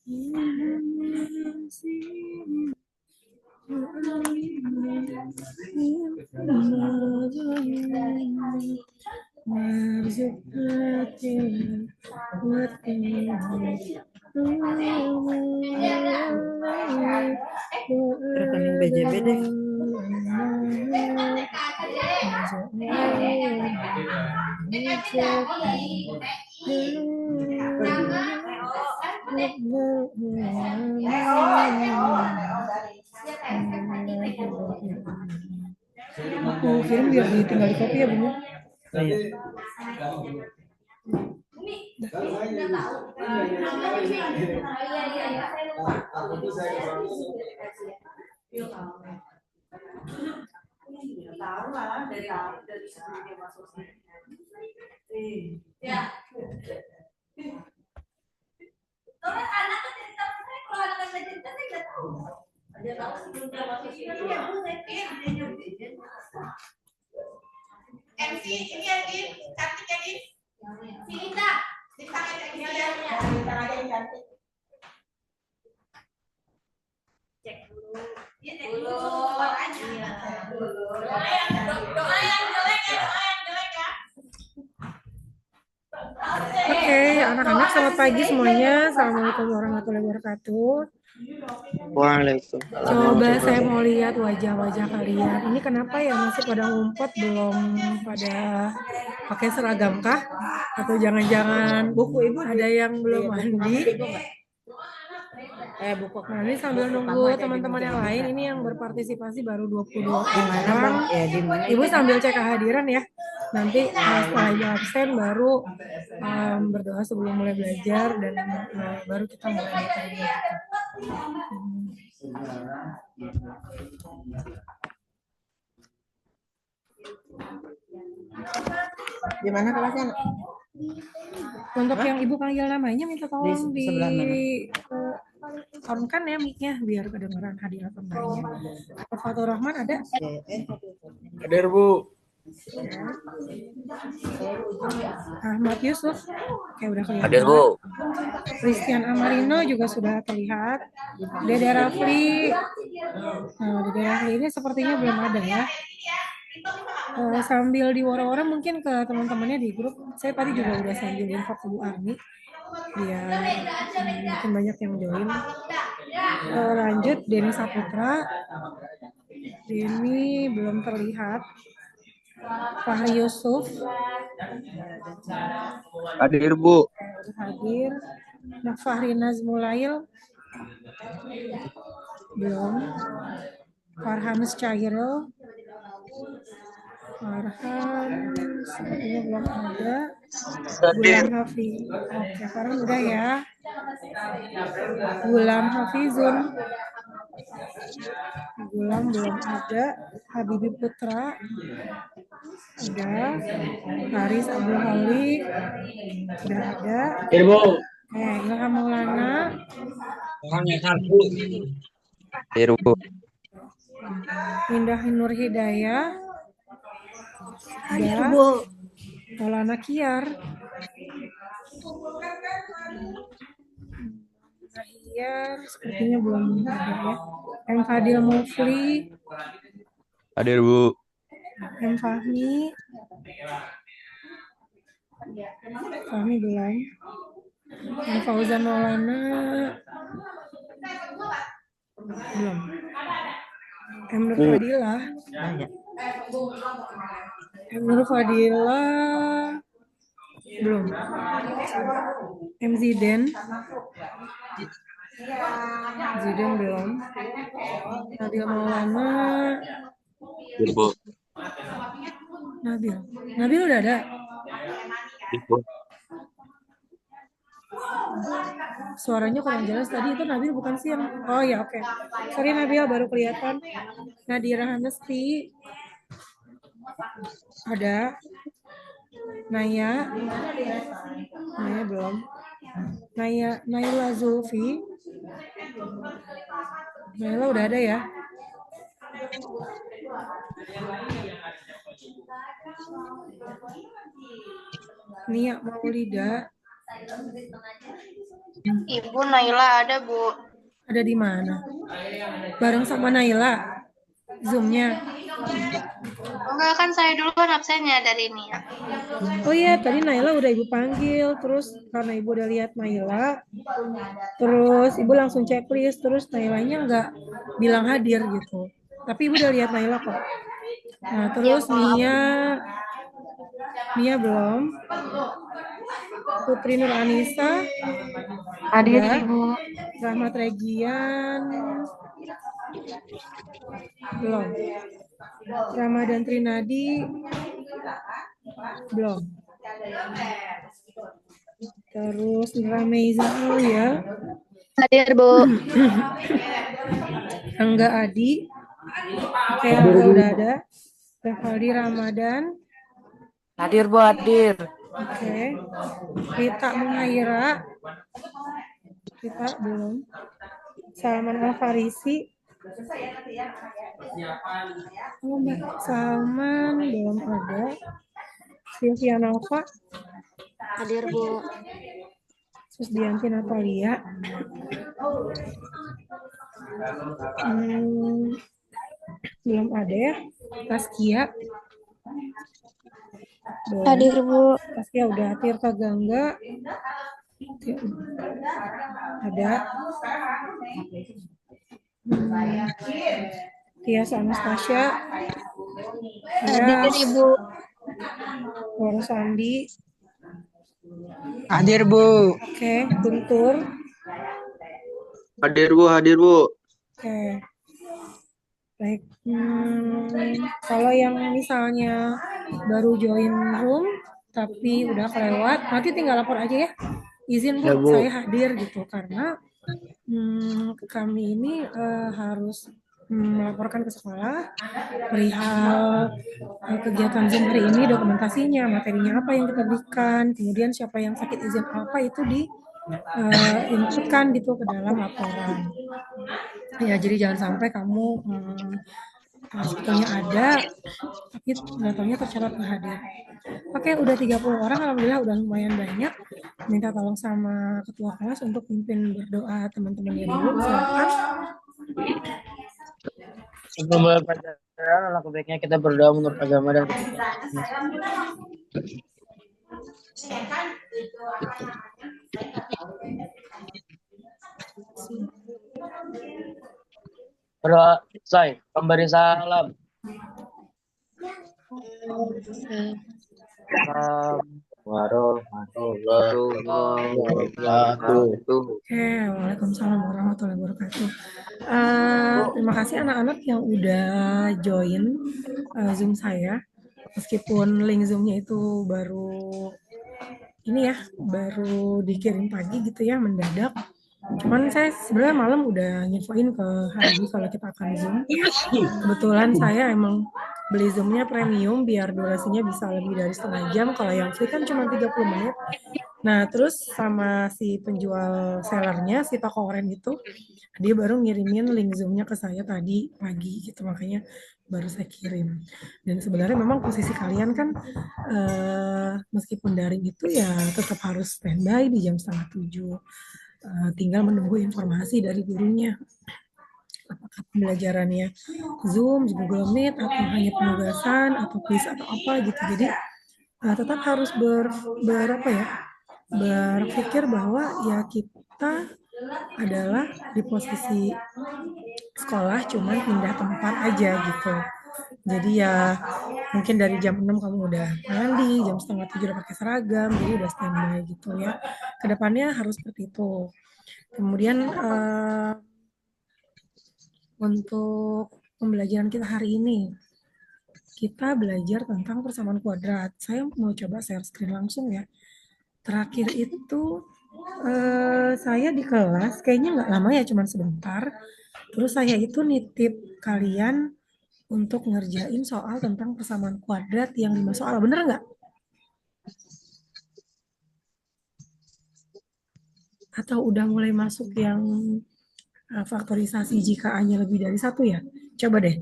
Rekening BJB deh. Aku kirim biar tinggal di copy ya Bung. Iya. Tahu malah dari sebelum dia masuk sini. Ya. Kalau anak cerita saya, kalau anak cerita saya nggak tahu. Dia tahu sebelum dia masuk sini. Ya, saya pikir MC ini Adin, cantik Adin. Sini tak, cerita aja ini ya. Cerita aja yang cantik. Cek dulu. Ya, cek dulu. Doa yang jelek ya. Oke, anak-anak selamat pagi semuanya. Assalamualaikum warahmatullahi wabarakatuh. Waalaikumsalam. Coba saya mau lihat wajah-wajah kalian. Ini kenapa ya masih pada ngumpet, belum pada pakai seragam kah? Atau jangan-jangan buku ibu ada yang belum mandi? Buku. Nah, ini sambil nunggu teman-teman yang lain, ini yang berpartisipasi baru 22 orang. Ibu sambil cek kehadiran ya. Nanti setelah ibu absen baru berdoa sebelum mulai belajar dan baru kita mulai materi. Gimana kelasnya? Untuk yang ibu panggil namanya minta tolong di on-kan ya mic-nya biar kedengaran hadirat pembahasnya. Fatur Rahman ada? Hadir Bu. Ahmad Yusuf kayak udah kelihatan. Hadir Bu. Christian Amarino juga sudah terlihat. Dede Rafli. Nah, Dede Rafli ini sepertinya belum ada ya. Sambil diworo-woro mungkin ke teman-temannya di grup. Saya tadi juga udah sambil info ke Bu Arni biar mungkin banyak yang join. Lanjut Denny Saputra. Denny belum terlihat. Fahri Yusuf Hadir Bu. hadir. Fahri Nazmulail belum. Farhanus Cairil, Farhan sepertinya belum ada. Gulam Hafiz, oke Farhan udah ya. Gulam Hafizun, Gulam belum ada. Habibi Putra ada. Haris Abdul Halik sudah ada. Ilham Maulana. Hadir Bu. Indah Nur Hidayah ada. Maulana Kiar sepertinya belum ada ya. M. Fadil Mufli Hadir Bu. M. Fahmi belum. M. Fauzan Maulana belum. M. Nur Fadilah belum. M. Ziden belum. Nabil Maulana Hadir Bu. Nabil udah ada. Suaranya kurang jelas tadi, itu Nabil bukan sih yang oh ya oke. Sorry Nabil baru kelihatan. Nadira Hanesti ada. Naya belum. Naila Zulfi. Naila udah ada ya. Nia Maulida Ibu Naila ada, Bu. Ada di mana? Bareng sama Naila, Zoom-nya. Enggak, kan saya duluan absennya dari ini ya. Oh iya, tadi Naila udah ibu panggil, terus karena ibu udah lihat Naila, terus ibu langsung checklist, terus Nailanya nggak bilang hadir gitu. Tapi ibu udah lihat Naila kok. Nah, terus Mia belum. Putri Nur Anissa Hadir, udah. Ibu. Rahmat Regian belum. Ramadan Trinadi belum. Terus Rameiza ya. Hadir, Bu. Angga Adi. Oke, Angga udah ada. Revaldi Ramadan. Hadir, Bu, hadir. Oke. Rita Muhaira. Rita belum. Salman Al-Farisi. Oh, Mbak Salman belum ada. Sylvia Nova. Hadir, Bu. Susdianti Natalia. Belum ada ya. Taskia. Belum. Hadir, Bu. Taskia udah. Tirta Gangga. Ada. Tias Anastasia. Hadir, Ibu. Waro Sandi. Hadir, Bu. Oke, Guntur. Hadir Bu, hadir Bu. Oke. Baik. Kalau yang misalnya baru join room tapi udah kelewat, nanti tinggal lapor aja ya. Izin Bu, Ya, Bu. saya hadir gitu karena kami ini harus melaporkan ke sekolah perihal kegiatan Zoom hari ini, dokumentasinya, materinya apa yang kita berikan, kemudian siapa yang sakit izin apa itu di inputkan gitu ke dalam laporan. Ya, jadi jangan sampai kamu sebetulnya ada, tapi nggak taunya tercatat nggak hadir. Oke, udah 30 orang, alhamdulillah udah lumayan banyak. Minta tolong sama ketua kelas untuk pimpin berdoa teman-temannya dulu, silakan. Sebelum mulai pelajaran, alangkah baiknya kita berdoa menurut agama dan berdoa. Say, pemberi salam. Warahmatullahi wabarakatuh. Oke, waalaikumsalam warahmatullahi wabarakatuh. Terima kasih anak-anak yang udah join Zoom saya. Meskipun link Zoom-nya itu baru dikirim pagi gitu ya, mendadak. Cuman saya sebenarnya malam udah nginfoin ke Hari kalau kita akan Zoom. Kebetulan saya emang beli Zoom-nya premium biar durasinya bisa lebih dari setengah jam. Kalau yang free kan cuma 30 menit. Nah, terus sama si penjual sellernya, si toko oren itu, dia baru ngirimin link Zoom-nya ke saya tadi pagi gitu, makanya baru saya kirim. Dan sebenarnya memang posisi kalian kan meskipun daring itu ya tetap harus standby di jam 6:30. Tinggal menunggu informasi dari gurunya. Apakah pembelajarannya Zoom, Google Meet, atau hanya penugasan, atau quiz, atau apa gitu. Jadi tetap harus berpikir bahwa ya kita adalah di posisi sekolah cuman pindah tempat aja gitu. Jadi ya mungkin dari jam 6 kamu udah mandi, jam 6:30 udah pakai seragam, jadi udah standby gitu ya. Kedepannya harus seperti itu. Kemudian untuk pembelajaran kita hari ini, kita belajar tentang persamaan kuadrat. Saya mau coba share screen langsung ya. Terakhir itu saya di kelas, kayaknya nggak lama ya, cuma sebentar. Terus saya itu nitip kalian untuk ngerjain soal tentang persamaan kuadrat yang 5 soal, bener nggak? Atau udah mulai masuk yang faktorisasi jika A-nya lebih dari 1 ya? Coba deh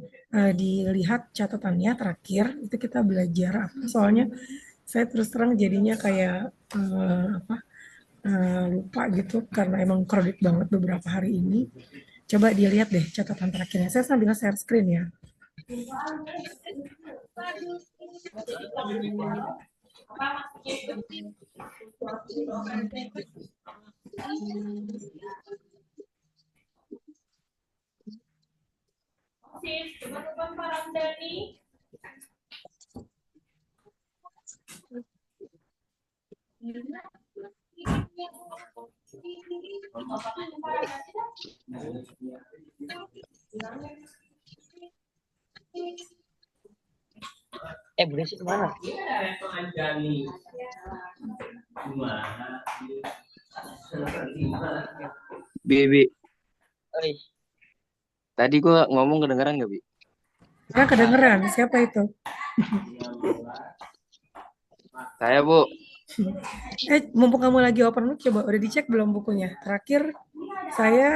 dilihat catatannya terakhir, itu kita belajar apa, soalnya saya terus terang jadinya kayak lupa gitu karena emang crowded banget beberapa hari ini. Coba dilihat deh catatan terakhirnya. Saya sambil share screen ya. Teman-teman Pak Ramdhani. Berisik kemana? Bi. Oi. Tadi gua ngomong kedengeran nggak, Bi? Ya kedengeran. Siapa itu? Saya, Bu. Mumpung kamu lagi open mic, coba udah dicek belum bukunya? Terakhir saya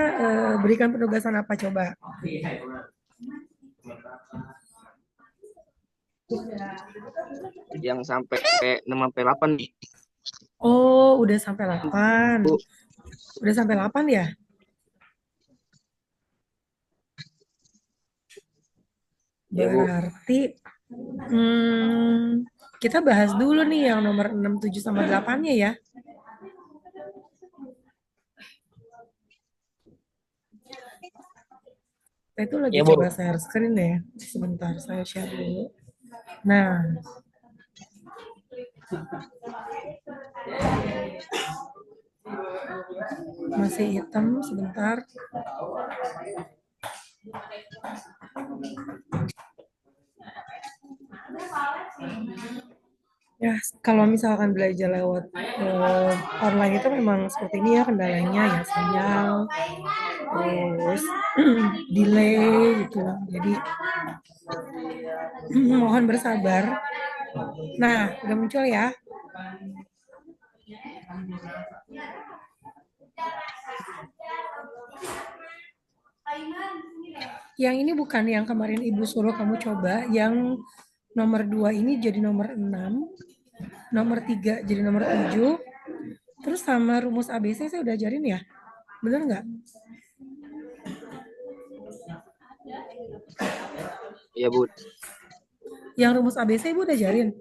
berikan penugasan apa coba? Yang sampai 6 sampai 8 nih. Oh, udah sampai 8. Bu. Udah sampai 8 ya? Ya, Bu. Berarti kita bahas dulu nih yang nomor 6, 7, sama 8-nya ya. Saya itu lagi Ya, Bu. coba share screen ya. Sebentar, saya share dulu. Nah. Masih hitam, sebentar. Ya, kalau misalkan belajar lewat online itu memang seperti ini ya kendalanya ya, sinyal, terus delay gitu. Jadi mohon bersabar. Nah, udah muncul ya. Yang ini bukan yang kemarin Ibu suruh kamu coba, yang nomor 2 ini jadi nomor 6, nomor 3 jadi nomor 7, terus sama rumus ABC saya udah ajarin ya? Bener nggak? Iya, Bu. Yang rumus ABC Ibu udah ajarin?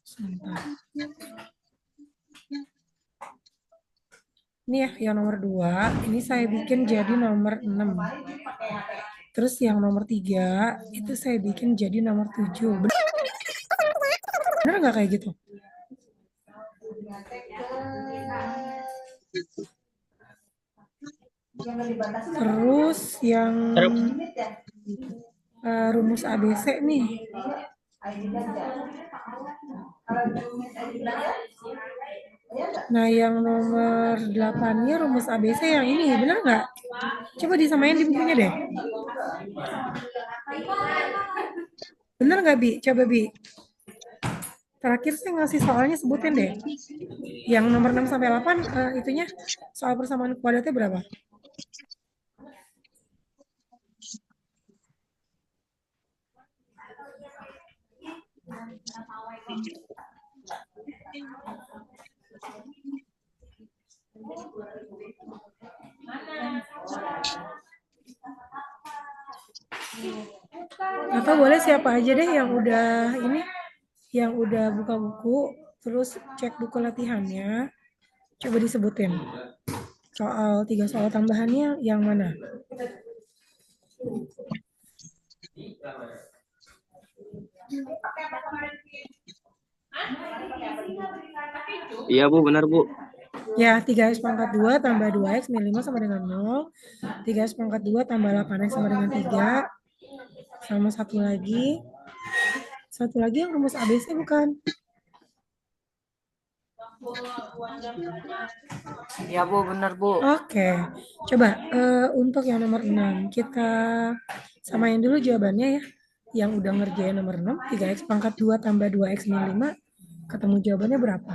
Sebentar. Ini ya, yang nomor 2, ini saya bikin jadi nomor 6. Terus yang nomor 3, itu saya bikin jadi nomor 7. Bener nggak kayak gitu? Terus yang rumus ABC nih. Nah, yang nomor 8-nya rumus ABC yang ini, bener nggak? Coba disamain di bukunya deh. Bener nggak, Bi? Coba, Bi. Terakhir saya ngasih soalnya sebutin deh. Yang nomor 6 sampai 8 itunya soal persamaan kuadratnya berapa? Atau boleh siapa aja deh yang udah ini, yang udah buka buku, terus cek buku latihannya, coba disebutin. Soal 3 soal tambahannya yang mana? Iya, Bu, benar, Bu. Ya, 3x pangkat 2 tambah 2x min 5 sama dengan 0. 3x pangkat 2 tambah 8x sama dengan 3. Sama satu lagi. Satu lagi yang rumus ABC bukan? Ya, Bu, benar, Bu. Oke. Coba untuk yang nomor 6 kita samain dulu jawabannya ya. Yang udah ngerjain nomor 6, 3x pangkat 2 tambah 2x min 5, ketemu jawabannya berapa?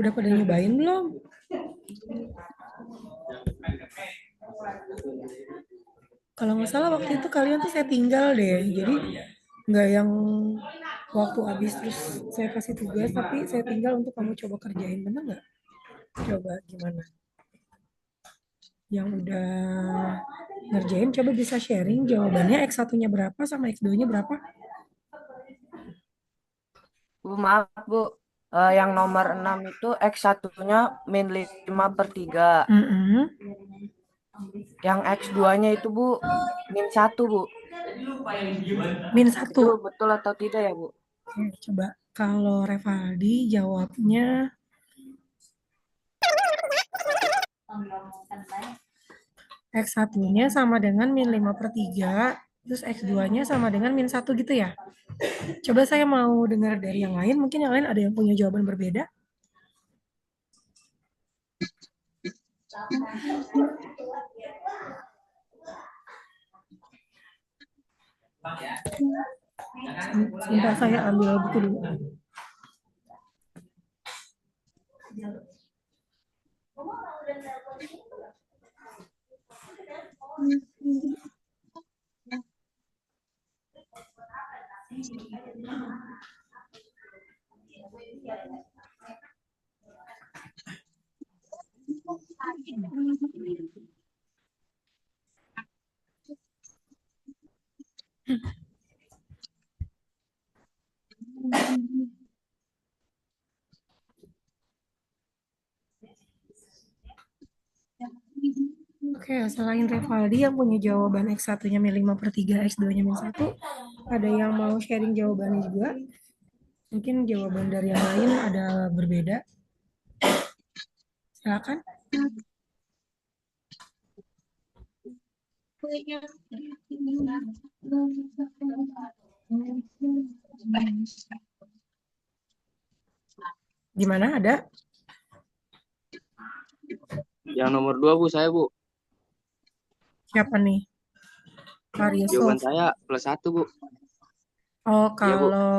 Udah pada nyobain belum? Kalau nggak salah waktu itu kalian tuh saya tinggal deh, jadi nggak yang waktu habis terus saya kasih tugas, tapi saya tinggal untuk kamu coba kerjain, bener nggak? Coba gimana? Yang udah ngerjain coba bisa sharing jawabannya X1-nya berapa sama X2-nya berapa? Bu, maaf Bu. Yang nomor 6 itu X1-nya min 5/3. Mm-mm. Yang X2-nya itu Bu, min 1 Bu. Min Itu 1. betul atau tidak ya Bu? Oke, coba kalau Revaldi jawabnya X1-nya sama dengan min 5/3, terus X2-nya sama dengan min 1 gitu ya. Coba saya mau dengar dari yang lain, mungkin yang lain ada yang punya jawaban berbeda. Sebentar saya ambil buku dulu. Oke, selain Revaldi yang punya jawaban X1-nya min 5/3, X2-nya min 1, ada yang mau sharing jawabannya juga? Mungkin jawaban dari yang lain ada berbeda. Silakan. Gimana, ada? Yang nomor 2 Bu, saya Bu. Siapa nih? Pak Jawaban Yusuf. saya +1 Bu. Oh, Iya Bu. kalau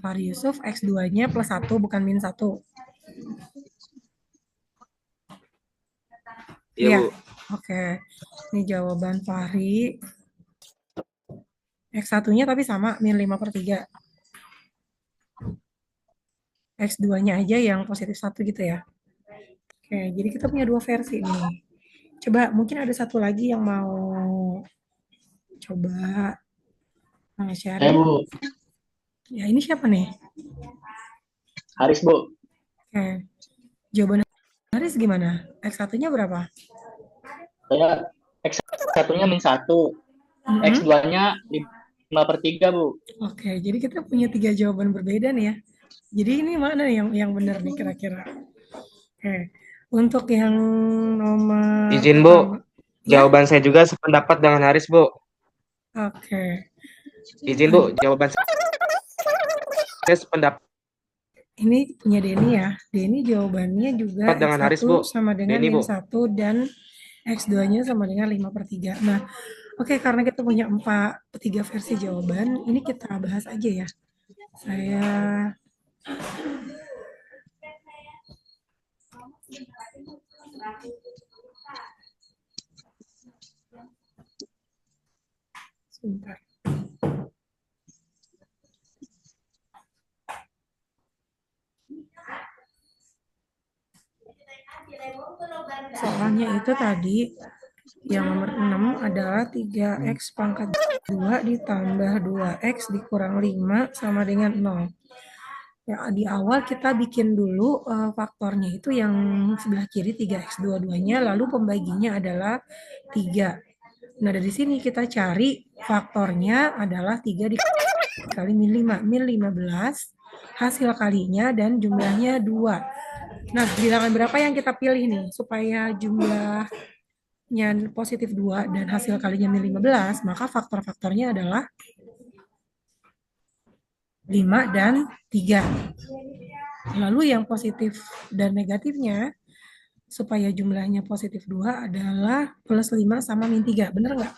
Fahri Yusuf X2-nya +1 bukan min 1. Iya Iya. Bu. Oke. Ini jawaban Fahri. X1-nya tapi sama min 5/3. X2-nya aja yang positif 1 gitu ya. Oke, jadi kita punya dua versi nih. Coba mungkin ada satu lagi yang mau coba Saya sharing. Bu, Ya, ini siapa nih? Haris Bu. Oke. Jawaban Haris gimana? X1-nya berapa? Saya X1-nya min 1, Mhm. X2-nya 5/3 Bu. Oke, jadi kita punya 3 jawaban berbeda nih ya. Jadi ini mana nih yang benar nih kira-kira? Oke. Untuk yang nomor Izin Bu, pertama. Ya, jawaban saya juga sependapat dengan Haris Bu. oke. Izin Bu, jawaban saya sependapat Ini punya Denny ya. Denny jawabannya juga dengan Haris Bu. X1 sama dengan Denny min Bu. 1 dan X2-nya sama dengan 5/3. Nah, oke, karena kita punya 3 versi jawaban, ini kita bahas aja ya. Saya sebentar. Soalnya itu tadi yang nomor 6 adalah 3x pangkat 2 ditambah 2x dikurang 5 sama dengan 0. Ya, di awal kita bikin dulu faktornya itu yang sebelah kiri 3x dua-duanya, lalu pembaginya adalah 3. Nah, dari sini kita cari faktornya adalah 3 dikali min 5. Min 15, hasil kalinya dan jumlahnya 2. Nah, bilangan berapa yang kita pilih nih? Supaya jumlahnya positif 2 dan hasil kalinya min 15, maka faktor-faktornya adalah 5 dan 3. Lalu yang positif dan negatifnya, supaya jumlahnya positif 2 adalah plus 5 sama min 3. Bener nggak?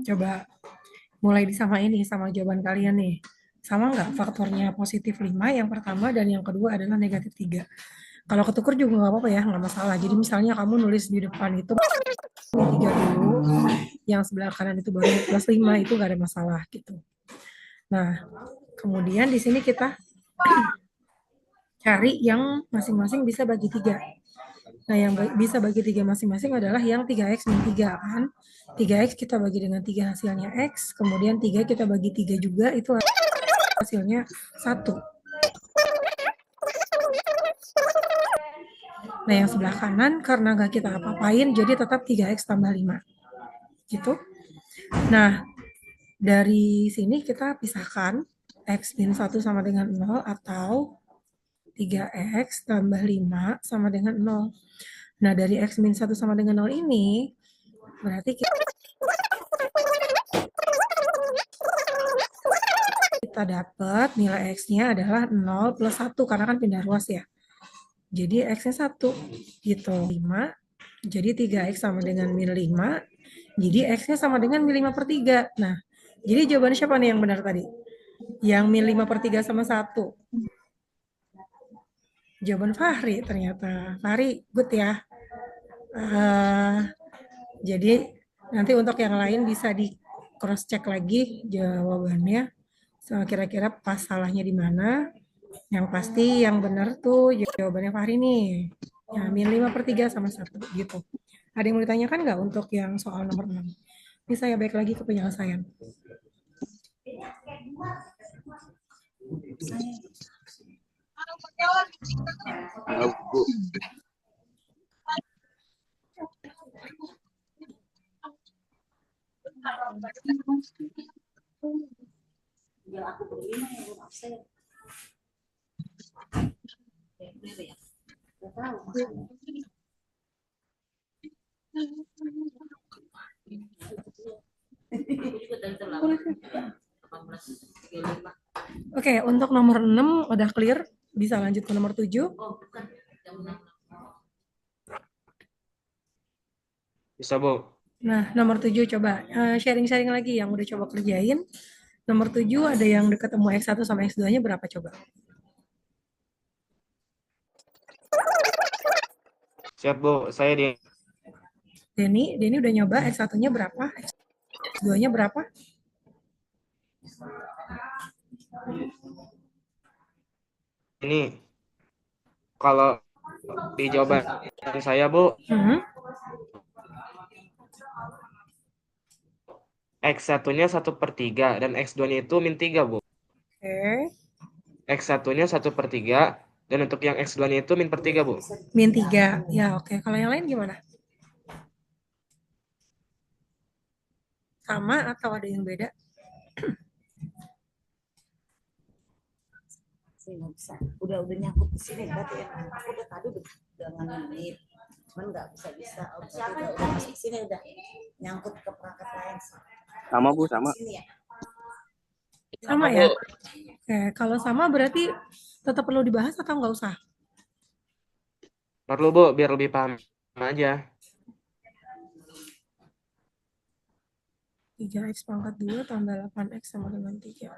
Coba mulai disamain nih sama jawaban kalian nih. Sama nggak faktornya positif 5 yang pertama dan yang kedua adalah negatif 3. Kalau ketuker juga nggak apa-apa ya, nggak masalah. Jadi misalnya kamu nulis di depan itu 3 dulu, yang sebelah kanan itu baru plus 5, itu nggak ada masalah gitu. Nah, kemudian di sini kita cari yang masing-masing bisa bagi 3. Nah, yang bisa bagi 3 masing-masing adalah yang 3x min 3 kan. 3x kita bagi dengan 3 hasilnya x, kemudian 3 kita bagi 3 juga, itu hasilnya 1. Nah, yang sebelah kanan karena nggak kita apa-apain, jadi tetap 3x tambah 5. Gitu. Nah, dari sini kita pisahkan x min 1 sama dengan 0 atau 3x tambah 5 sama dengan 0. Nah, dari x min 1 sama dengan 0 ini, berarti kita dapat nilai x-nya adalah 0 plus 1, karena kan pindah ruas ya. Jadi x-nya 1, gitu. 5, jadi 3x sama dengan min 5, jadi x-nya sama dengan min 5 per 3. Nah, jadi jawabannya siapa nih yang benar tadi? Yang min 5 per 3 sama 1. Jawaban Fahri ternyata. Fahri, good ya. Jadi nanti untuk yang lain bisa di cross check lagi jawabannya. Kira-kira pas salahnya di mana. Yang pasti yang benar tuh jawabannya Fahri nih. Ya, min 5 per 3 sama 1 gitu. Ada yang mau ditanyakan nggak untuk yang soal nomor 6? Ini saya balik lagi ke penyelesaian. Bu. Oke, untuk nomor 6 udah clear, bisa lanjut ke nomor 7. Bisa, Bu. Nah, nomor 7 coba sharing-sharing lagi yang udah coba kerjain. Nomor 7 ada yang ketemu X1 sama X2-nya berapa coba? Siap, Bu. Saya di Denny udah nyoba X1-nya berapa? X2-nya berapa? ini. Kalau di jawaban saya, Bu, X1-nya 1/3 dan X2-nya itu min 3, Bu. Oke. X1-nya 1/3 dan untuk yang X2-nya itu min per 3, Bu. Min 3. Ya, oke. Kalau yang lain gimana? Sama atau ada yang beda? Nggak bisa. Udah nyangkut di sini berarti ya. Aku udah tadi udah nganit. Cuman nggak bisa. Udah masuk ke sini udah nyangkut ke perangkat lain. Sama, Bu, sama. Sama ya? Oke, kalau sama berarti tetap perlu dibahas atau nggak usah? Perlu, Bu, biar lebih paham aja. 3x pangkat 2 tambah 8x sama dengan 3.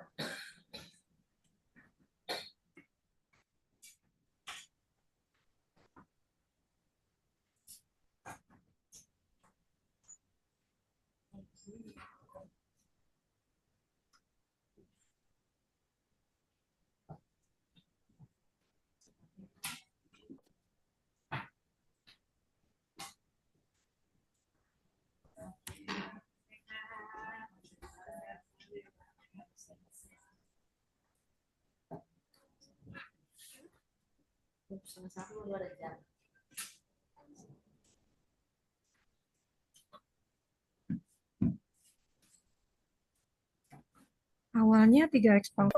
Awalnya 3x pangkat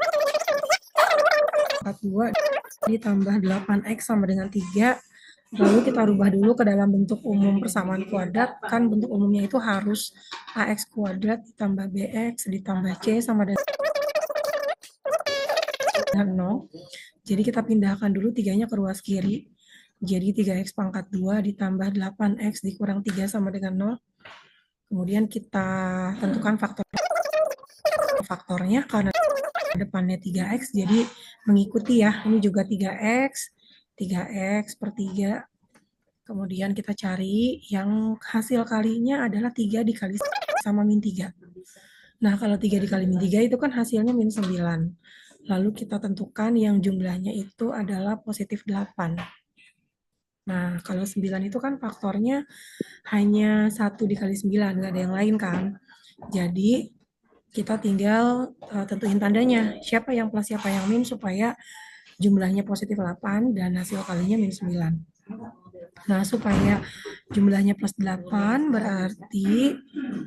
2 ditambah 8x sama dengan 3. Lalu kita rubah dulu ke dalam bentuk umum persamaan kuadrat. Kan bentuk umumnya itu harus ax kuadrat ditambah bx ditambah c sama dengan 0. Jadi kita pindahkan dulu 3-nya ke ruas kiri. Jadi 3x pangkat 2 ditambah 8x dikurang 3 sama dengan 0. Kemudian kita tentukan faktornya karena depannya 3x, jadi mengikuti ya. Ini juga 3x per 3. Kemudian kita cari yang hasil kalinya adalah 3 dikali sama min 3. Nah, kalau 3 dikali min 3 itu kan hasilnya min 9. Lalu kita tentukan yang jumlahnya itu adalah positif 8. Nah, kalau 9 itu kan faktornya hanya 1 dikali 9, nggak ada yang lain kan. Jadi, kita tinggal tentuin tandanya, siapa yang plus, siapa yang min, supaya jumlahnya positif 8 dan hasil kalinya min 9. Nah, supaya jumlahnya plus 8, berarti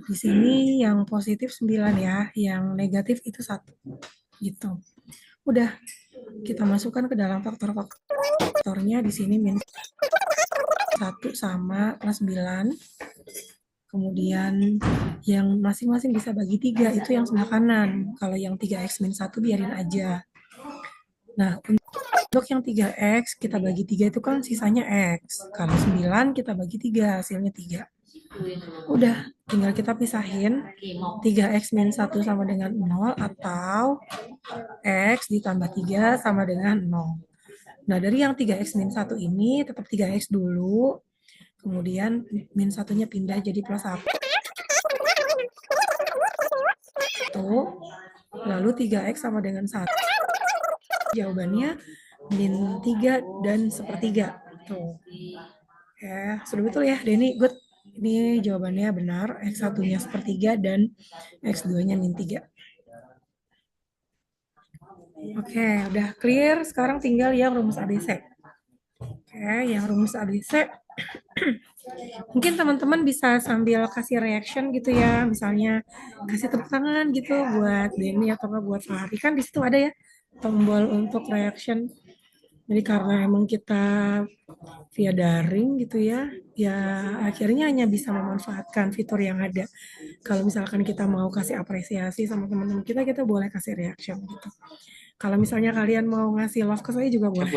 di sini yang positif 9 ya, yang negatif itu 1. Gitu. Udah, kita masukkan ke dalam faktornya. Di sini min 1 sama plus 9. Kemudian yang masing-masing bisa bagi 3, itu yang sebelah kanan. Kalau yang 3x min 1 biarin aja. Nah, untuk yang 3x kita bagi 3 itu kan sisanya x. Kalau 9 kita bagi 3, hasilnya 3. Udah, tinggal kita pisahin 3x min 1 sama dengan 0 atau x ditambah 3 sama dengan 0. Nah, dari yang 3x min 1 ini tetap 3x dulu. Kemudian min 1-nya pindah jadi plus 1. Lalu 3x sama dengan 1. Jawabannya min 3 dan sepertiga. Tuh. Ya, sudah betul ya, Denny. Good. Ini jawabannya benar. X1-nya sepertiga dan X2-nya min 3. Oke, udah clear. Sekarang tinggal yang rumus ABC. Oke, yang rumus ABC. Mungkin teman-teman bisa sambil kasih reaction gitu ya. Misalnya kasih tepuk tangan gitu buat Denny atau nggak buat Fahri. Kan di situ ada ya tombol untuk reaction. Jadi karena emang kita via daring gitu ya, ya akhirnya hanya bisa memanfaatkan fitur yang ada. Kalau misalkan kita mau kasih apresiasi sama teman-teman kita, kita boleh kasih reaction gitu. Kalau misalnya kalian mau ngasih love ke saya juga boleh.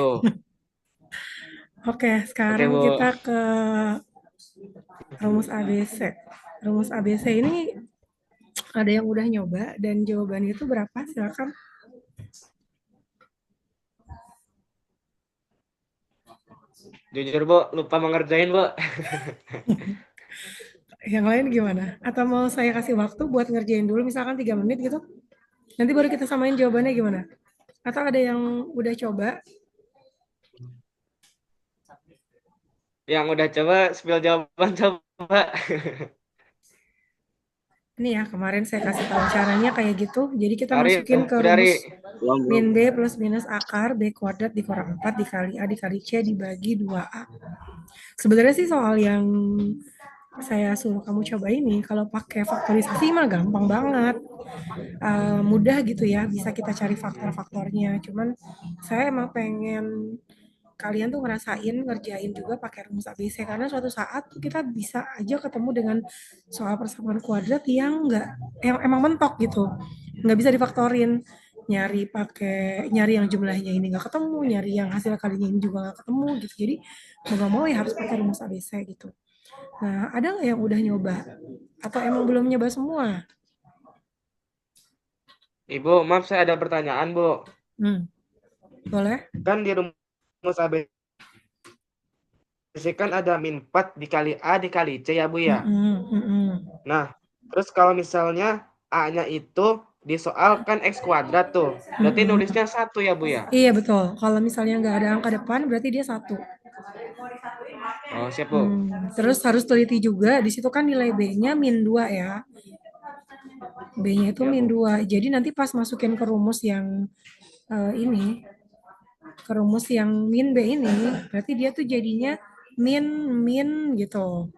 Oke, sekarang kita ke rumus ABC. Rumus ABC ini ada yang udah nyoba dan jawabannya itu berapa? Silakan. Jujur, Bu, lupa mengerjain, Bu. Yang lain gimana? Atau mau saya kasih waktu buat ngerjain dulu, misalkan 3 menit gitu? Nanti baru kita samain jawabannya gimana? Atau ada yang udah coba? Yang udah coba, spill jawaban coba. Ini ya, kemarin saya kasih tahu caranya kayak gitu. Jadi kita masukin ke rumus min B plus minus akar B kuadrat dikurang 4 dikali A dikali C dibagi 2A. Sebenarnya sih soal yang saya suruh kamu coba ini, kalau pakai faktorisasi mah gampang banget. Mudah gitu ya, bisa kita cari faktor-faktornya. Cuman saya emang pengen kalian tuh ngerasain ngerjain juga pakai rumus ABC, karena suatu saat kita bisa aja ketemu dengan soal persamaan kuadrat yang emang mentok gitu, nggak bisa difaktorin. Nyari yang jumlahnya ini nggak ketemu, nyari yang hasil kalinya ini juga nggak ketemu gitu. Jadi mau nggak mau ya harus pakai rumus ABC gitu. Nah, ada nggak yang udah nyoba atau emang belum nyoba semua? Ibu, maaf saya ada pertanyaan, Bu. Boleh? Kan di rumus ABC kan ada min 4 dikali A dikali C ya, Bu ya? Nah, terus kalau misalnya A-nya itu di soal kan X kuadrat tuh. Berarti nulisnya 1 ya, Bu ya? Iya, betul. Kalau misalnya nggak ada angka depan, berarti dia 1. Oh, siap, Bu. Terus harus teliti juga, di situ kan nilai B-nya min 2 ya. B-nya itu min 2. Jadi nanti pas masukin ke rumus yang ini, ke rumus yang min B ini, berarti dia tuh jadinya min gitu.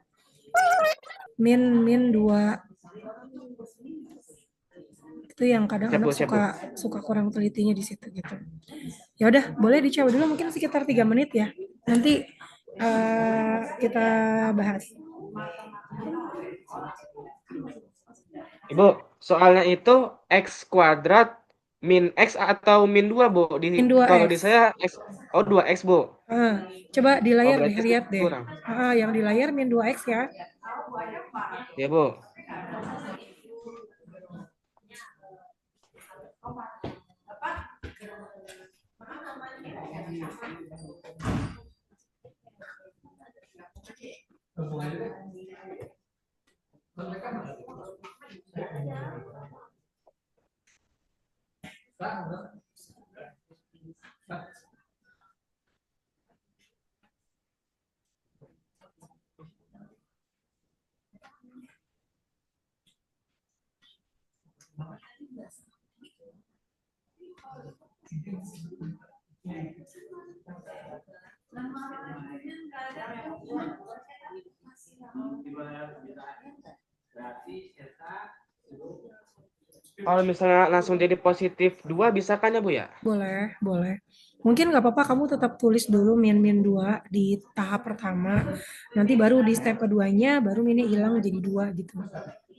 Min 2. Itu yang kadang anak suka kurang telitinya di situ gitu. Ya udah, boleh dicoba dulu mungkin sekitar 3 menit ya. Nanti kita bahas. Ibu, soalnya itu X kuadrat min X atau min 2, Bu? Min 2X. Kalau di saya X, 2X, Bu. Coba di layar deh, lihat deh. Yang di layar min 2X ya. Ya, Bu. Kalau misalnya langsung jadi positif 2 bisa kan ya Bu ya? Boleh, boleh. Mungkin nggak apa-apa kamu tetap tulis dulu min 2 di tahap pertama. Nanti baru di step keduanya baru minnya hilang jadi 2 gitu.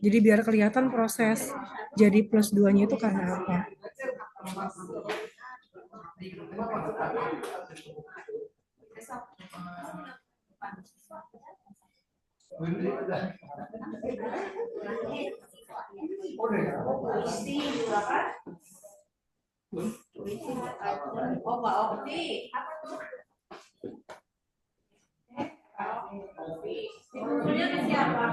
Jadi biar kelihatan proses jadi plus 2-nya itu karena apa. Oh, Mbak Okti. Apa tuh? Gurunya ke siapa?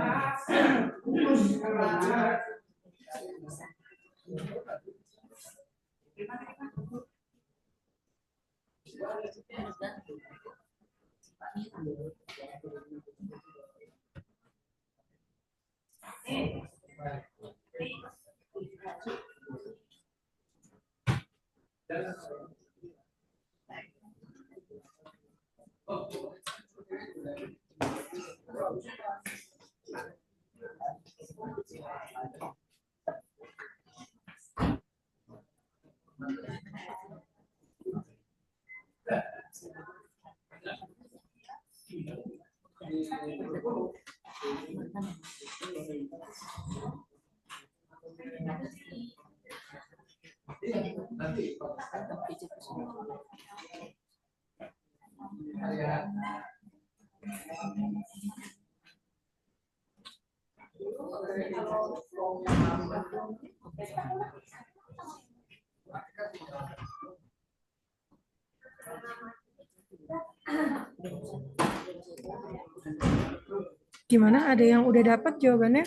Gimana? Ada yang udah dapat jawabannya?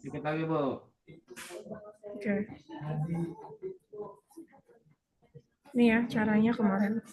Dikit lagi Bu. Oke. Ini ya caranya kemarin.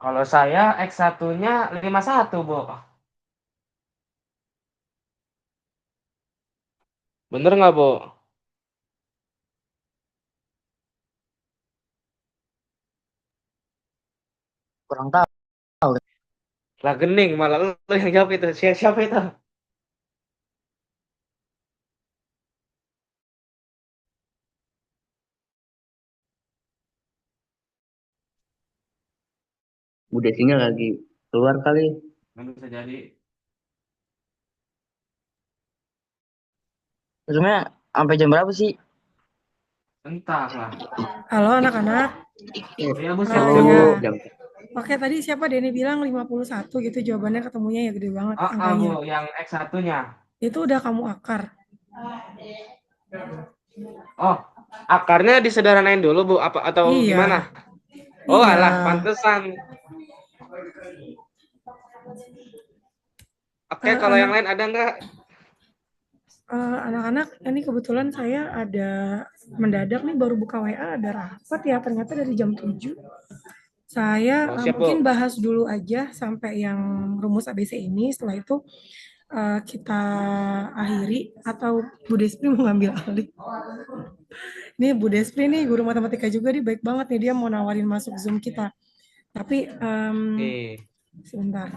Kalau saya X1-nya 51 Bu. Bener nggak Bu? Kurang tahu. Lah gening malah lu yang jawab itu. Siapa itu? Bu Desinya lagi keluar kali. Nggak bisa jadi. Sebenarnya sampai jam berapa sih? Entahlah. Halo anak-anak. Ya Bu, Oh, siap-siap iya. Bu. Jam. Oke, tadi siapa Denny bilang 51 gitu jawabannya ketemunya ya gede banget Oh, angkanya. Bu, yang X1-nya. Itu udah kamu akar. Oh, akarnya disederhanain dulu Bu, apa atau Iya. gimana? Oh, Iya. alah, pantesan. Oke, kalau yang lain ada nggak? Anak-anak, ini kebetulan saya ada mendadak nih baru buka WA ada rapat ya ternyata dari jam 7. Saya Oh, siap, Bu. mungkin bahas dulu aja sampai yang rumus ABC ini. Setelah itu kita akhiri atau Bu Despri mau ngambil alih. Ini Bu Despri nih guru matematika juga nih baik banget nih dia mau nawarin masuk Zoom kita. Tapi Oke. sebentar.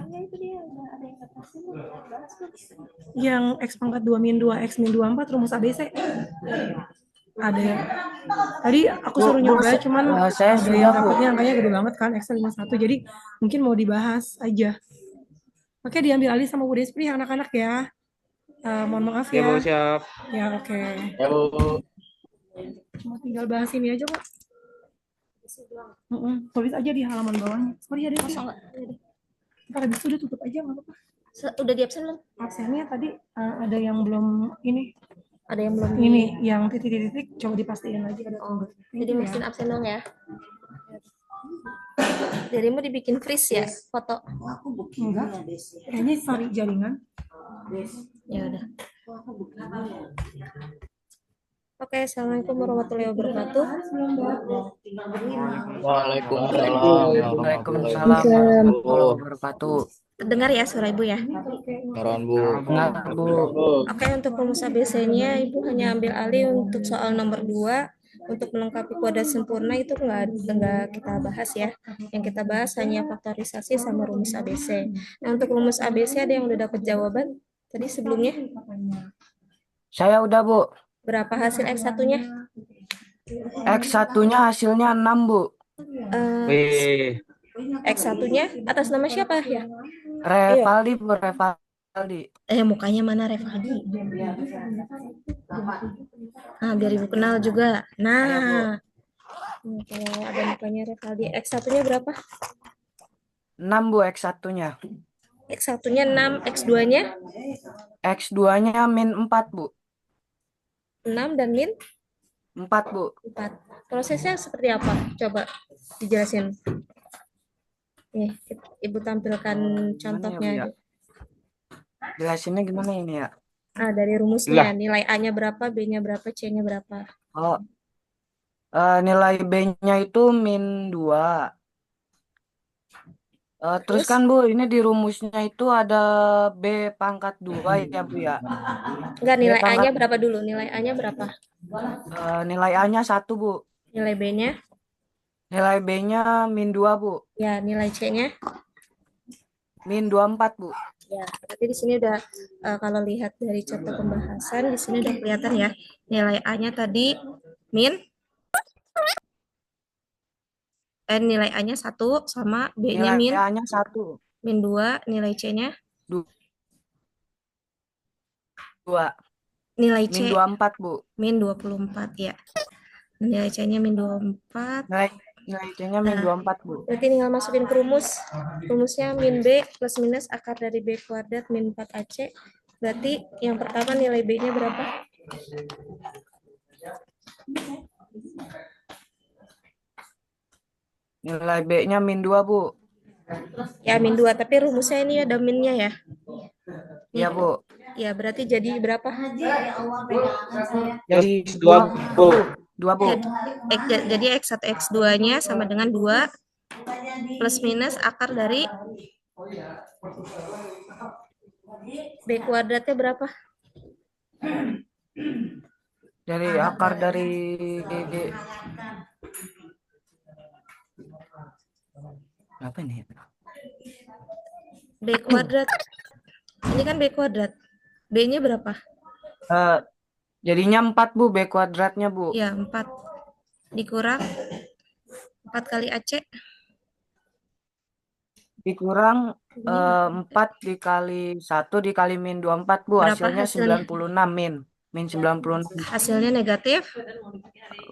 Yang X pangkat 2 min 2 X min 24 rumus ABC. Ada ya. Tadi aku suruh nyoba cuman saya ada yang sudah, Bu. dapetnya angkanya gede banget kan X 51 jadi mungkin mau dibahas aja. Oke, diambil alih sama Bu Despri anak-anak ya. Mohon maaf Ya, Bu, ya. siap. Ya, oke. Ya, Bu. Cuma tinggal bahas ini aja, Pak. Tulis aja di halaman bawahnya. Sorry ya, Despri. Ntar habis itu udah tutup aja, nggak apa-apa. Udah di absen belum? Absennya tadi ada yang belum ini. Ada yang belum Ini, yang titik-titik, coba dipastiin lagi ada. Jadi mesin absen dong ya. Dirimu dibikin freeze ya foto. Aku booking Enggak. ya, Des. Kayaknya cari jaringan. Ya udah. Oke, assalamualaikum warahmatullahi wabarakatuh. Waalaikumsalam. Waalaikumsalam warahmatullahi wabarakatuh. Terdengar ya suara ibu ya. Saran, Bu. Benar, Bu. Oke, untuk rumus ABC-nya ibu hanya ambil alih untuk soal nomor 2. Untuk melengkapi kuadrat sempurna itu nggak kita bahas ya. Yang kita bahas hanya faktorisasi sama rumus ABC. Nah, untuk rumus ABC ada yang udah dapat jawaban tadi sebelumnya? Saya udah, Bu. Berapa hasil X1-nya? X1-nya hasilnya 6, Bu. Wih. X1-nya atas nama siapa ya? Revaldi, Bu. Revaldi. Mukanya mana Revaldi? Nah, biar ibu kenal juga. Nah, kalau ada mukanya Revaldi, X1-nya berapa? 6, Bu, X1-nya. X1-nya 6, X2-nya? X2-nya min 4, Bu. 6 dan min 4, Bu. 4. Prosesnya seperti apa? Coba dijelasin. Nih, ibu tampilkan contohnya. Bu, ya? Jelasinnya gimana ini ya? Nah, dari rumusnya, nilai A-nya berapa, B-nya berapa, C-nya berapa? Oh, nilai B-nya itu min 2. Terus kan, Bu, ini di rumusnya itu ada B pangkat 2 ya, Bu, ya? Enggak, nilai B pangkat- A-nya berapa dulu? Nilai A-nya berapa? Nilai A-nya 1, Bu. Nilai B-nya? Nilai B-nya min 2, Bu. Ya, nilai C-nya? Min 24, Bu. Ya, berarti di sini udah kalau lihat dari contoh pembahasan di sini udah kelihatan ya. Nilai A-nya tadi nilai A-nya 1 sama B-nya Nilai A-nya 1. min 2, nilai C-nya 2. nilai Min C 24, Bu. min 24 ya. Nilai C-nya min 24. Nilai C-nya min 24, Bu. Berarti tinggal masukin ke rumus. Rumusnya min B plus minus akar dari B kuadrat min 4AC. Berarti yang pertama nilai B-nya berapa? Nilai B-nya min 2, Bu. Ya, min 2. Tapi rumusnya ini ada minnya ya? Iya, Bu. Ya, berarti jadi berapa? Jadi 2, Bu. 2, Bu. Jadi X1, X2-nya sama dengan 2 plus minus akar dari B kuadratnya berapa? Dari akar dari apa ini? B kuadrat. Ini kan B kuadrat. B-nya berapa? Jadinya 4, Bu, B kuadratnya, Bu. Ya, 4. Dikurang 4 kali AC. Dikurang 4 dikali 1 dikali min 24, Bu. Berapa Hasilnya hasilnya? 96 min. Min 96. Hasilnya negatif?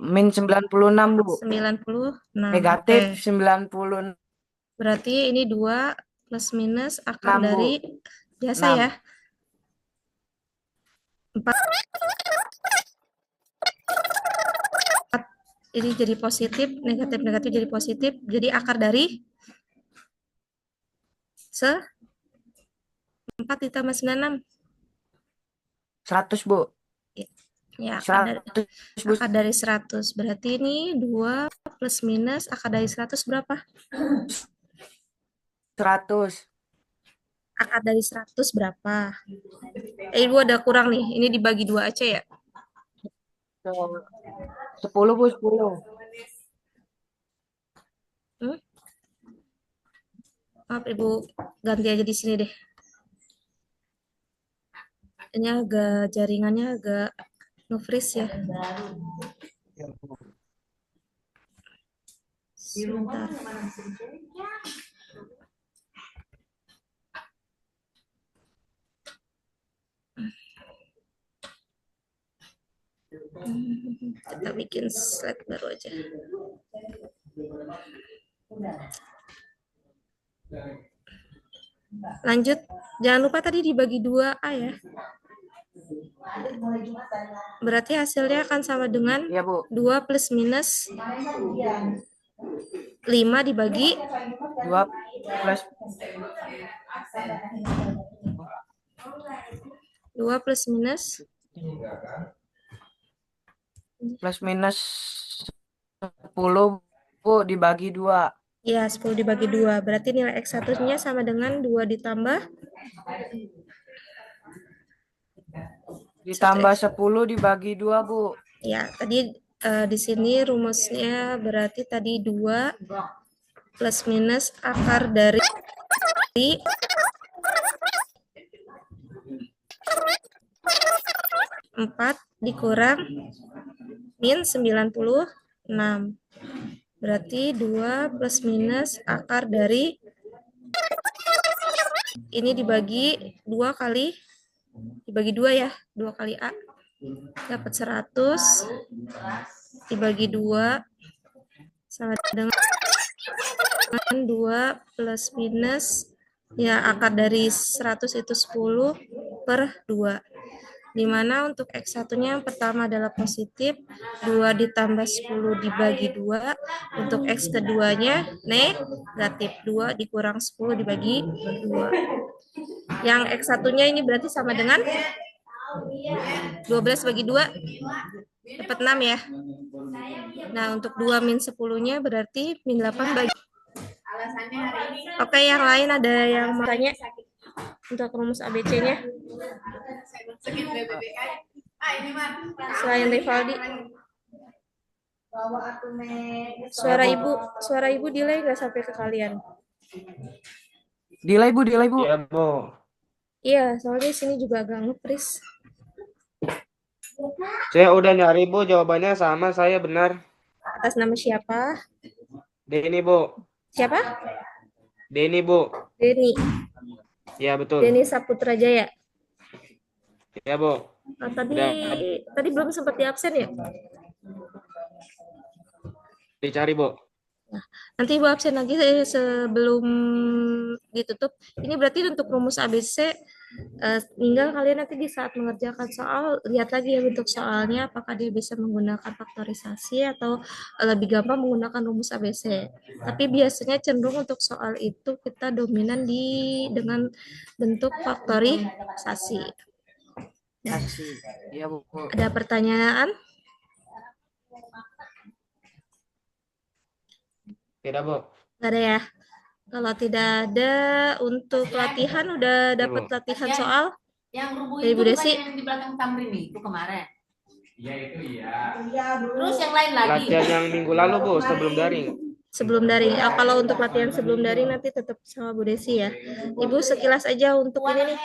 Min 96, Bu. 96. Negatif Oke. 96. Berarti ini 2 plus minus akar 6, Bu. dari biasa 6. ya. 4. Ini jadi positif, negatif jadi positif. Jadi akar dari 4 ditambah 96. 100, Bu. Ya, akar 100, Bu. dari 100. Berarti ini 2 plus minus akar dari 100 berapa? 100. Akar dari 100 berapa? Ibu ada kurang nih. Ini dibagi 2 aja ya. 10, Bu, 10. Maaf, Ibu ganti aja di sini deh. Ini agak jaringannya agak nge-freeze ya. Sebentar. Kita bikin slide baru aja. Lanjut, jangan lupa tadi dibagi 2A ya. Berarti hasilnya akan sama dengan Iya, Bu. 2 plus minus 5 dibagi 2 plus 2 plus minus plus minus 10, Bu, dibagi 2. ya 10 dibagi 2. Berarti nilai X1-nya sama dengan 2 ditambah 10 dibagi 2, Bu. ya, tadi di sini rumusnya berarti tadi 2 plus minus akar dari 4 dikurang min 96. Berarti 2 plus minus akar dari ini dibagi 2 kali, dibagi 2 ya, 2 kali A. Dapat 100 dibagi 2 sama dengan 2 plus minus ya akar dari 100 itu 10 per 2. Dimana untuk X1-nya yang pertama adalah positif, 2 ditambah 10 dibagi 2, untuk X keduanya negatif, 2 dikurang 10 dibagi 2. Yang X1-nya ini berarti sama dengan 12 bagi 2, dapat 6 ya. Nah, untuk 2 min 10-nya berarti min 8 bagi. Oke, yang lain ada yang mau tanya? Untuk rumus ABC-nya. Selain Rivaldi. Suara ibu delay nggak sampai ke kalian? Delay, Bu, delay, Bu. Iya, Bu. Iya, soalnya sini juga agak nge-freeze. Saya udah nyari, Bu, jawabannya sama saya benar. Atas nama siapa? Denny, Bu. Siapa? Denny, Bu. Denny. Ya, betul. Denny Saputra Jaya. Ya, Bu. Oh, tadi belum sempat di absen ya? Dicari, Bu. Nah, nanti Ibu absen lagi sebelum ditutup. Ini berarti untuk rumus ABC, tinggal kalian nanti di saat mengerjakan soal, lihat lagi ya bentuk soalnya, apakah dia bisa menggunakan faktorisasi atau lebih gampang menggunakan rumus ABC. Tapi biasanya cenderung untuk soal itu kita dominan dengan bentuk faktorisasi. Iya, Bu. Ada pertanyaan? Tidak, Bu. Nggak ada ya? Kalau tidak ada, untuk latihan udah dapat latihan soal? Yang rubuh Dari itu Bu bukan Desi? yang di belakang Tamrin itu kemarin. Iya itu iya. Terus yang lain lagi. Latihan yang minggu lalu, Bu, sebelum daring. Sebelum daring. Kalau untuk latihan sebelum daring nanti tetap sama Bu Desi ya. Ibu sekilas aja untuk ini nih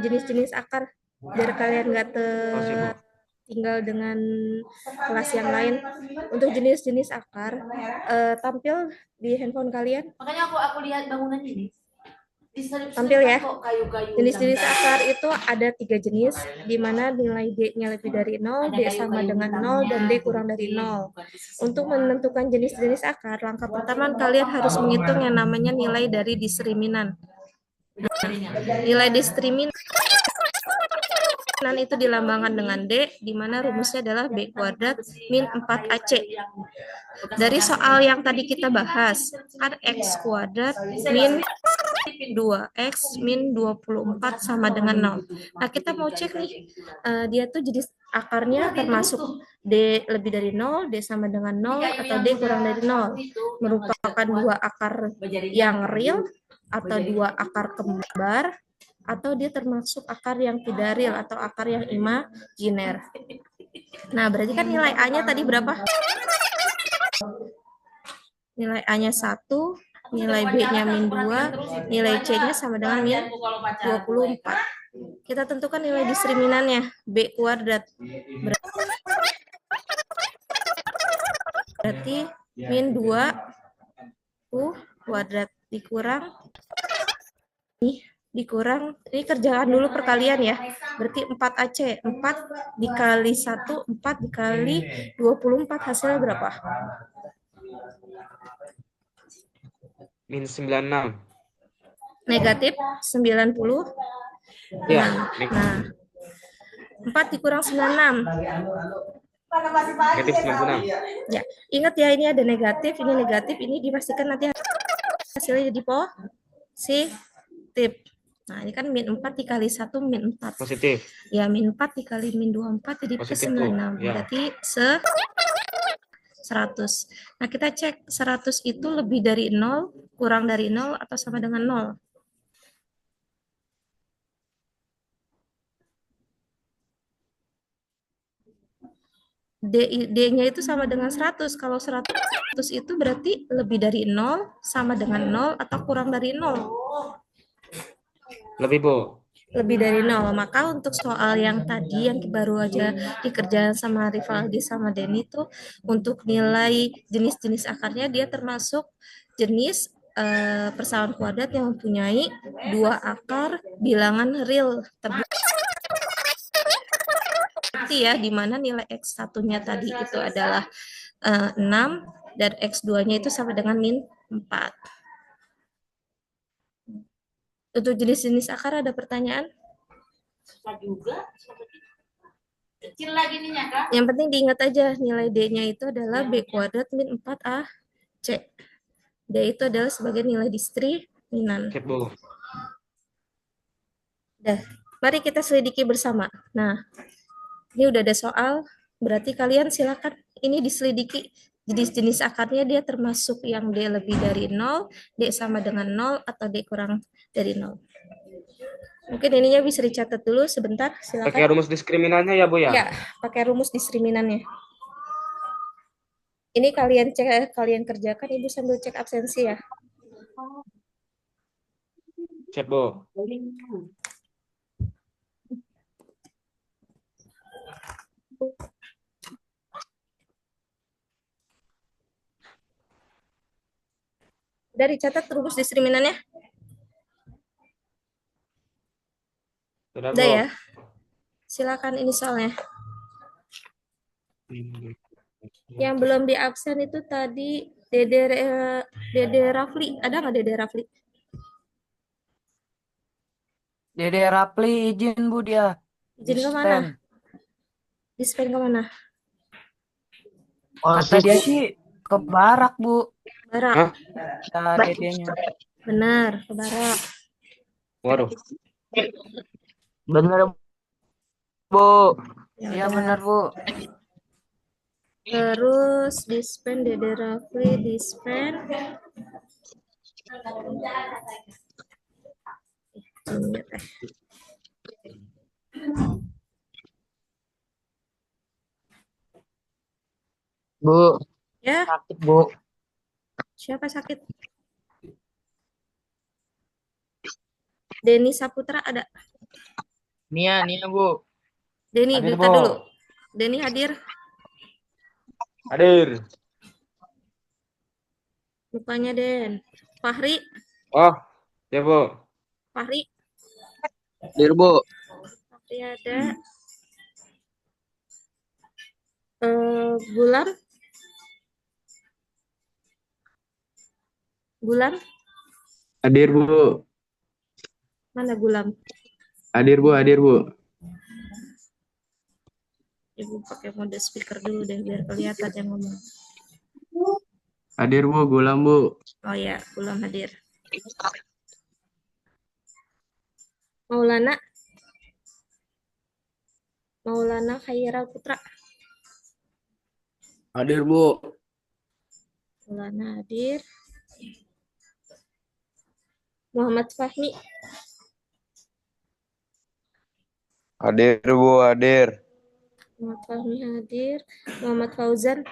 jenis-jenis akar biar kalian nggak tinggal dengan kelas yang lain. Untuk jenis-jenis akar tampil di handphone kalian. Makanya aku lihat bangunan ini. Tampil ya. Kayu-kayu. Jenis-jenis akar itu ada 3 jenis, di mana nilai D-nya lebih dari 0, D sama dengan 0, dan D kurang dari 0. Untuk menentukan jenis-jenis akar, langkah pertama kalian harus menghitung yang namanya nilai dari diskriminan. Nilai diskriminan itu dilambangkan dengan D, di mana rumusnya adalah B kuadrat min 4AC. Dari soal yang tadi kita bahas, kan X kuadrat min 2X min 24 sama dengan 0. Nah, kita mau cek nih, dia tuh jadi akarnya termasuk D lebih dari 0, D sama dengan 0, atau D kurang dari 0. Merupakan dua akar yang real, atau dua akar kembar, atau dia termasuk akar yang tidak real, atau akar yang imajiner. Nah, berarti kan nilai A-nya tadi berapa? Nilai A-nya 1, nilai B-nya min 2, nilai C-nya sama dengan min 24. Kita tentukan nilai diskriminannya, B kuadrat. Berarti min 2 U kuadrat dikurang, ini kerjaan dulu perkalian ya. Berarti 4AC, 4 dikali 1, 4 dikali 24, hasilnya berapa? Min 96. Negatif 90. Iya, Nah, 4 dikurang 96. negatif 96. Ya, ingat ya, ini ada negatif, ini dipastikan nanti hasilnya jadi positif. Nah, ini kan min 4 dikali 1 min 4. Positif. Ya, min 4 dikali min 24 jadi plus Positif, 96. ya. Berarti 100. Nah, kita cek 100 itu lebih dari 0, kurang dari 0, atau sama dengan 0. D-nya itu sama dengan 100. Kalau 100 itu berarti lebih dari 0, sama dengan 0, atau kurang dari 0. Lebih, Bu. Lebih dari 0. Maka untuk soal yang tadi yang baru aja dikerjain sama Rivaldi sama Denny itu, untuk nilai jenis-jenis akarnya dia termasuk jenis persamaan kuadrat yang mempunyai dua akar bilangan real. Ya, di mana nilai X1-nya tadi itu adalah 6 dan X2-nya itu sama dengan min 4. Untuk jenis-jenis akar ada pertanyaan? Kecil lagi nih ya, Kak. Yang penting diingat aja nilai D-nya itu adalah B kuadrat min 4AC. D itu adalah sebagai nilai diskriminan. Cek, Bu. Dah, mari kita selidiki bersama. Nah, ini udah ada soal, berarti kalian silakan ini diselidiki jenis-jenis akarnya, dia termasuk yang D lebih dari 0, D sama dengan 0, atau D kurang dari 0. Mungkin ininya bisa dicatat dulu sebentar, silakan. Pakai rumus diskriminannya ya, Bu ya? Ya, pakai rumus diskriminannya. Ini kalian cek, kalian kerjakan, Ibu sambil cek absensi ya. Cek, Bu. Udah dicatat rumus diskriminannya? Sudah, Bu. Udah ya? Silakan ini soalnya. Yang belum di absen itu tadi Dede Rafli. Ada nggak Dede Rafli? Dede Rapli izin Bu dia. Izin kemana? Dispen kemana? Kata dia sih ke barak Bu. Barak. Kata dedenya. Benar, ke barak. Waduh. Bener, Bu. Iya benar Bu. Terus dispen Dede Rafli, dispen. Ini teh. Bu, Ya, sakit, Bu. siapa sakit? Denny Saputra ada. Nia, Bu. Denny, Hadir, bentar Bu. dulu. Denny hadir. Hadir. Mukanya Den. Fahri, Oh, ya, Bu. Fahri, Hadir, Bu. Fahri ada. Bulan, Bulan, Hadir, Bu. mana Gulam? Hadir, Bu. Ibu pakai mode speaker dulu deh biar kelihatan yang ngomong. Hadir Bu, Gulam Bu. Oh ya, ulang hadir. Maulana. Maulana Khairal Putra. Hadir Bu. Maulana hadir. Muhammad Fahmi. Hadir Bu, hadir. Muhammad Fahmi hadir. Muhammad Fauzan.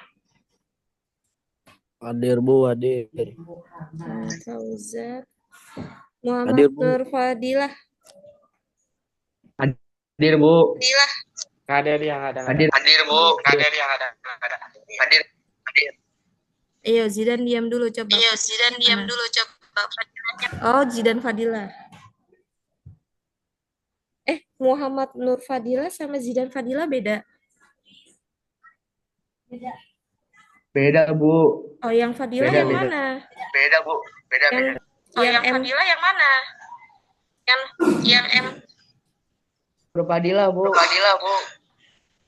Hadir Bu, hadir. Muhammad Fauzan. Hadir, Muhammad Bu. Nur Fadilah. Hadir Bu. Hadir yang ada. Hadir. Hadir Bu. Hadir yang ada. Hadir. Ayo Zidan diam dulu coba. Iya, Zidan diam Mana? dulu coba. Oh, Zidan Fadilah. Muhammad Nur Fadilah sama Zidan Fadilah beda. Beda Bu. Oh, yang Fadilah Beda, yang beda. mana? Beda Bu. Beda Yang, beda. yang M. Fadila yang mana? Yang M. Nur Fadila Bu. Fadila Bu.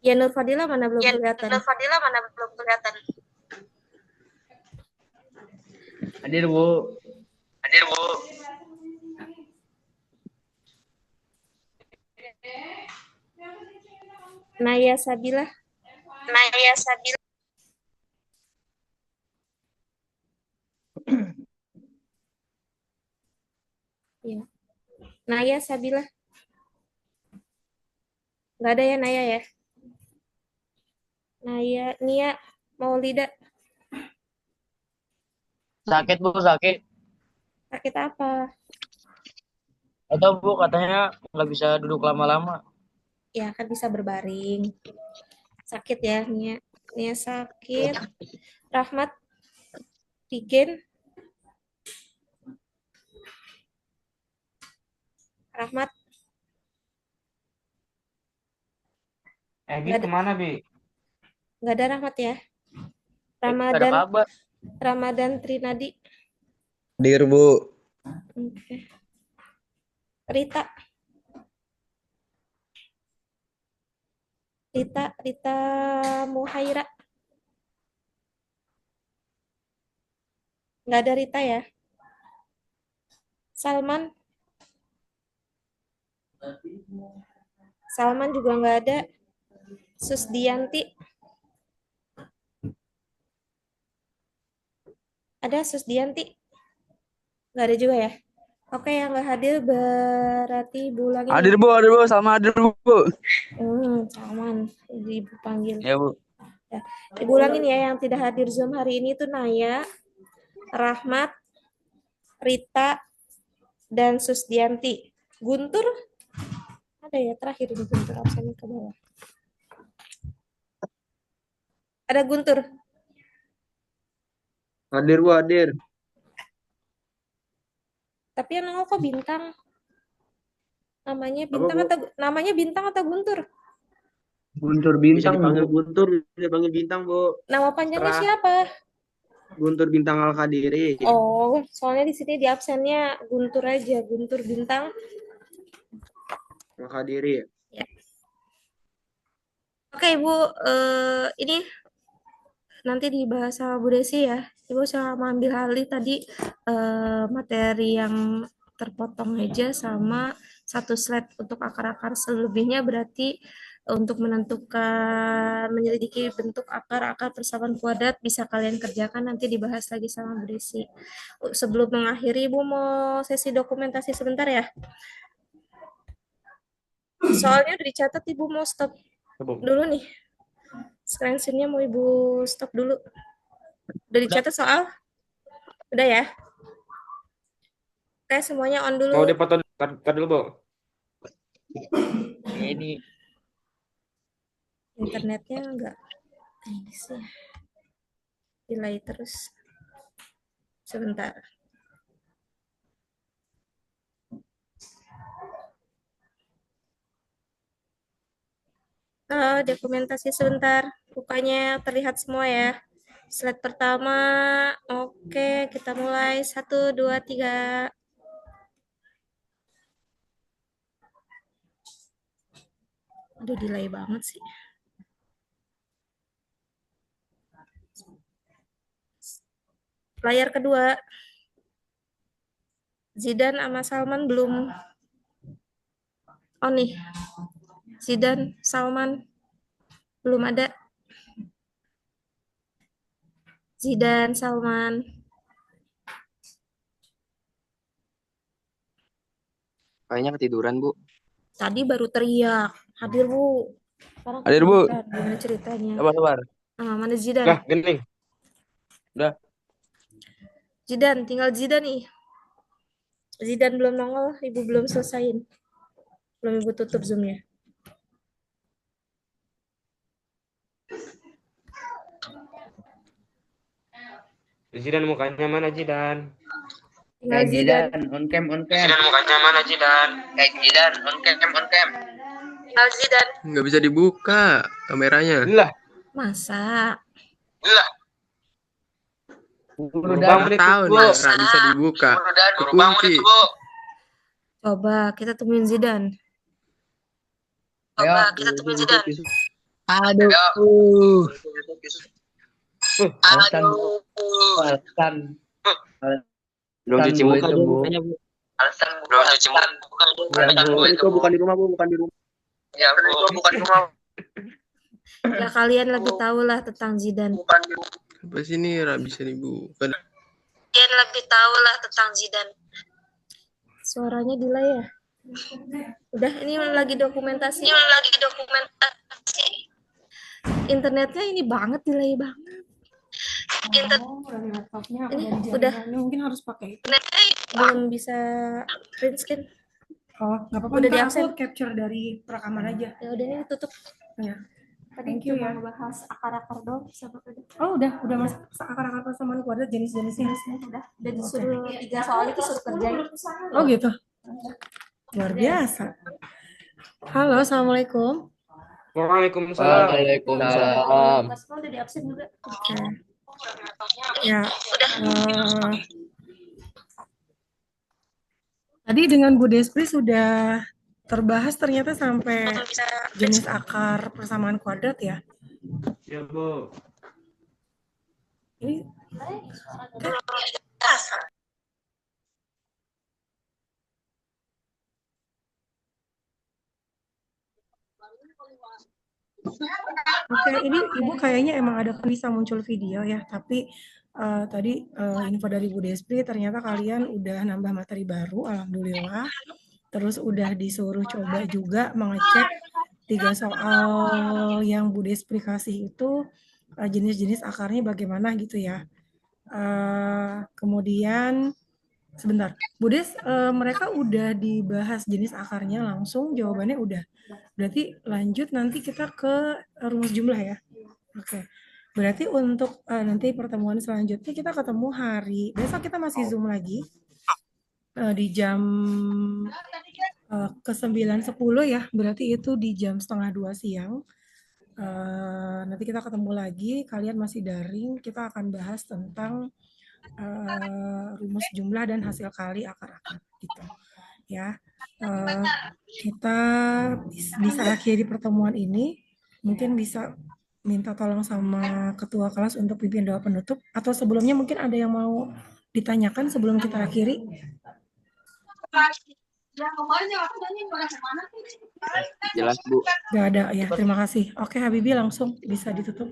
Ya Nur Fadilah mana belum kelihatan? Nur Fadila mana belum kelihatan? Hadir Bu. Hadir Bu. Naya Sabilah. Naya Sabila. Ya. Naya Sabilah. Nggak ada ya Naya ya? Naya, Nia Maulida. Sakit Bu, sakit. Sakit apa? Atau Bu katanya nggak bisa duduk lama-lama. Ya kan bisa berbaring. Sakit ya Nia. Nia sakit. Rahmat. Pigen. Rahmat. Bi Nggak ada. kemana Bi? Nggak ada Rahmat ya? Nggak ada Ramadan. kabar. Ramadan Trinadi. Hadir Bu. Oke. Rita. Rita Muhaira. Nggak ada Rita ya? Salman. Salman juga nggak ada. Susdianti. Ada Susdianti? Nggak ada juga ya? Oke, yang nggak hadir berarti Ibu ulangin. Hadir Bu, sama hadir Bu. Salman. Ibu panggil. Ya Bu. Ya. Ibu ulangin ya, yang tidak hadir Zoom hari ini itu Naya, Rahmat, Rita, dan Susdianti. Guntur? Ada ya, terakhir ini Guntur, absennya ke bawah. Ada Guntur? Hadir Bu, hadir. Tapi yang nongol kok Bintang? Namanya Apa, Bintang Bu? atau namanya Bintang atau Guntur? Guntur Bisa Bintang. dipanggil Guntur, bisa dipanggil Bintang Bu. Nama panjangnya Terah. siapa? Guntur Bintang Al-Qadiri. Oh, soalnya di sini di absennya Guntur aja, Guntur Bintang. Al-Qadiri. Ya. Oke, Ibu, ini nanti dibahas sama Bu Desi ya. Ibu sama ambil alih tadi materi yang terpotong aja sama satu slide untuk akar-akar, selebihnya berarti untuk menentukan, menyelidiki bentuk akar-akar persamaan kuadrat bisa kalian kerjakan, nanti dibahas lagi sama Bu Desi. Sebelum mengakhiri, Ibu mau sesi dokumentasi sebentar ya? Soalnya udah dicatat, Ibu mau stop dulu nih. Screen-nya mau Ibu stop dulu. Udah dicatat soal? Udah ya? Oke, semuanya on dulu. Mau dipoto dulu Bu. Ini Internetnya enggak. Ini sih. Delay terus. Sebentar. Dokumentasi sebentar. Bukanya terlihat semua ya. Slide pertama. Oke, kita mulai. 1, 2, 3. Aduh, delay banget sih. layar kedua. Zidan sama Salman belum on nih. Zidan, Salman belum ada. Zidan, Salman. Kayaknya ketiduran, Bu. Tadi baru teriak. Hadir, Bu. Sekarang Hadir, Bu. ketiduran. Gimana ceritanya? Sabar. Mana Zidan? Dah, gening. Udah. Zidan, tinggal Zidan nih. Zidan belum nongol, Ibu belum selesaiin. Belum Ibu tutup Zoom-nya. Zidan mukanya mana Zidan? Tinggal Zidan. on cam. Zidan mukanya mana Zidan? Zidan, on cam. Tinggal Zidan. Nggak bisa dibuka kameranya. Lah, Masa? berubah menit Tahu Bu. nih, nggak bisa dibuka. Kunci. Coba kita temuin Zidan. Coba kita temuin Zidan. Aduh. Alasan. Belum cuci muka, Bu. Alasan belum cuci muka. Itu bukan di rumah, Bu, bukan di rumah. Ya, Bu, bukan di rumah. Ya kalian lebih tahu lah tentang Zidan. Apa sih ini nggak bisa dibuka? Kalian lebih tahu lah tentang Zidan. Suaranya delay ya? Udah, ini lagi dokumentasi. Internetnya ini banget, delay banget. Dari laptopnya Ini dari udah. jaringannya mungkin harus pakai itu. Belum bisa print screen. Oh, nggak apa-apa. Udah Ntar di-absen. aku capture dari rekaman aja. Ya udah, ini tutup. Ya. Tadi Thank you cuma ya. ngebahas akar-akar doang sama udah. Oh, udah masuk akar-akar persamaan kuadrat jenis-jenisnya. Udah disuruh 3 soal itu suruh kerjain. Oh gitu. Luar biasa. Halo, assalamualaikum. Waalaikumsalam. Waalaikumsalam. Mas Mo udah di-absen juga. Oke. Ya. Tadi dengan Bu Despri sudah terbahas ternyata sampai jenis akar persamaan kuadrat ya. Ya, Bu. Ini Oke, ini Ibu kayaknya emang ada bisa muncul video ya, tapi tadi info dari Bu Despri ternyata kalian udah nambah materi baru, alhamdulillah. Terus udah disuruh coba juga mengecek 3 soal yang Bu Despri kasih itu jenis-jenis akarnya bagaimana gitu ya. Kemudian sebentar, Bu Des, mereka udah dibahas jenis akarnya langsung, jawabannya udah. Berarti lanjut nanti kita ke rumus jumlah ya. Oke. Berarti untuk nanti pertemuan selanjutnya kita ketemu hari besok, kita masih Zoom lagi di jam ke 9.10 ya. Berarti itu di jam 1:30 siang. Nanti kita ketemu lagi, kalian masih daring, kita akan bahas tentang rumus jumlah dan hasil kali akar-akar gitu ya. Kita bisa akhiri pertemuan ini, mungkin bisa minta tolong sama ketua kelas untuk pimpin doa penutup, atau sebelumnya mungkin ada yang mau ditanyakan sebelum kita akhiri. Jelas, Bu. Gak ada ya, terima kasih. Oke Habibie, langsung bisa ditutup.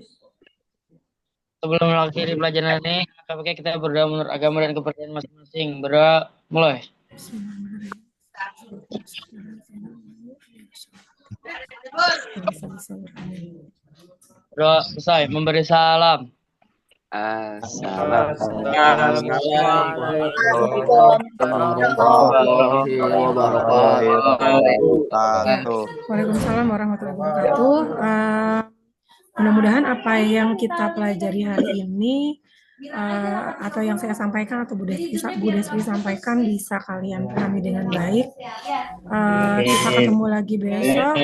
Sebelum mengakhiri pelajaran ini, apakah kita berdoa menurut agama dan kepercayaan masing-masing? Berdoa, mulai. Berdoa selesai, memberi salam. Assalamualaikum warahmatullahi wabarakatuh. Waalaikumsalam warahmatullahi wabarakatuh. Mudah-mudahan apa yang kita pelajari hari ini atau yang saya sampaikan atau Bu Despri sampaikan bisa kalian pahami dengan baik. Kita ketemu lagi besok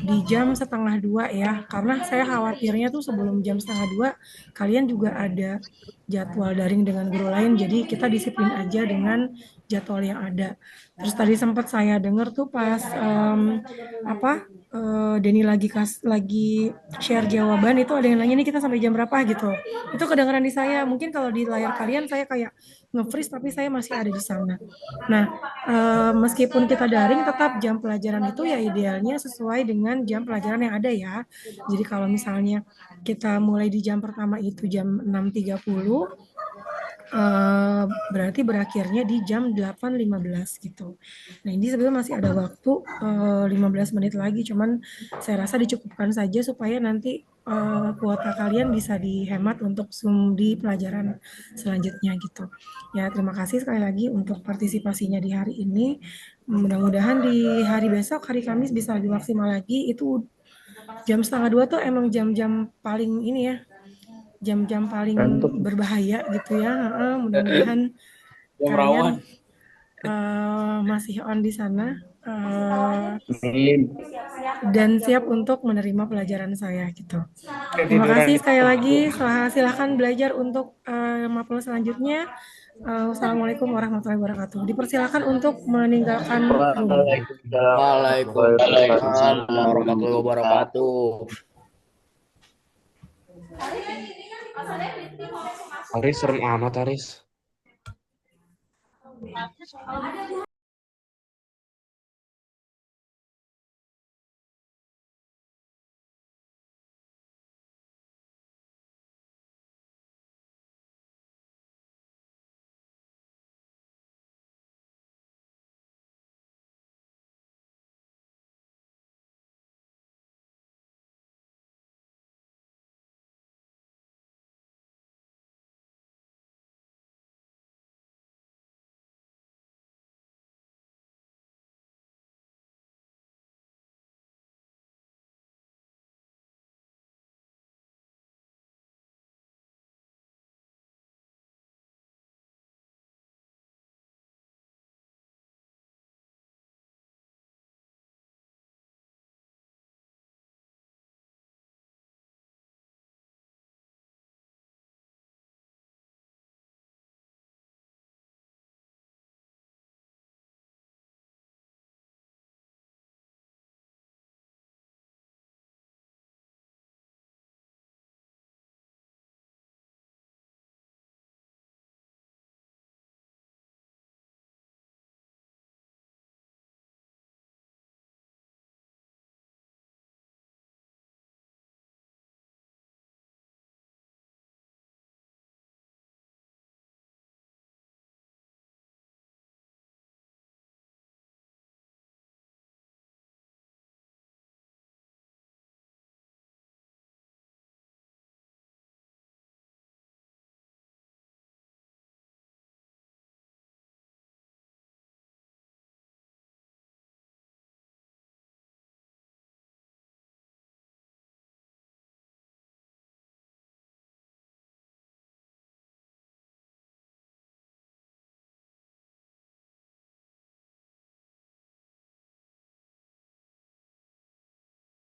di jam 1:30 ya, karena saya khawatirnya tuh sebelum jam 1:30 kalian juga ada jadwal daring dengan guru lain, jadi kita disiplin aja dengan jadwal yang ada. Terus tadi sempat saya dengar tuh pas Denny lagi share jawaban itu ada yang nanya nih kita sampai jam berapa gitu. Itu kedengaran di saya. Mungkin kalau di layar kalian saya kayak nge-freeze tapi saya masih ada di sana. Nah, meskipun kita daring tetap jam pelajaran itu ya idealnya sesuai dengan jam pelajaran yang ada ya. Jadi kalau misalnya kita mulai di jam pertama itu jam 6.30, berarti berakhirnya di jam 8.15 gitu. Nah ini sebenarnya masih ada waktu 15 menit lagi, cuman saya rasa dicukupkan saja supaya nanti kuota kalian bisa dihemat untuk Zoom di pelajaran selanjutnya gitu. Ya terima kasih sekali lagi untuk partisipasinya di hari ini. Mudah-mudahan di hari besok, hari Kamis bisa lebih maksimal lagi. Itu jam 1:30 tuh emang jam-jam paling ini ya, jam-jam paling berbahaya gitu ya. Mudah-mudahan kalian masih on di sana dan siap untuk menerima pelajaran saya gitu. Terima kasih sekali lagi. Silahkan belajar untuk mapel selanjutnya. Wassalamualaikum warahmatullahi wabarakatuh. Dipersilakan untuk meninggalkan room. Waalaikumsalam warahmatullahi wabarakatuh. Aris serem amat Aris.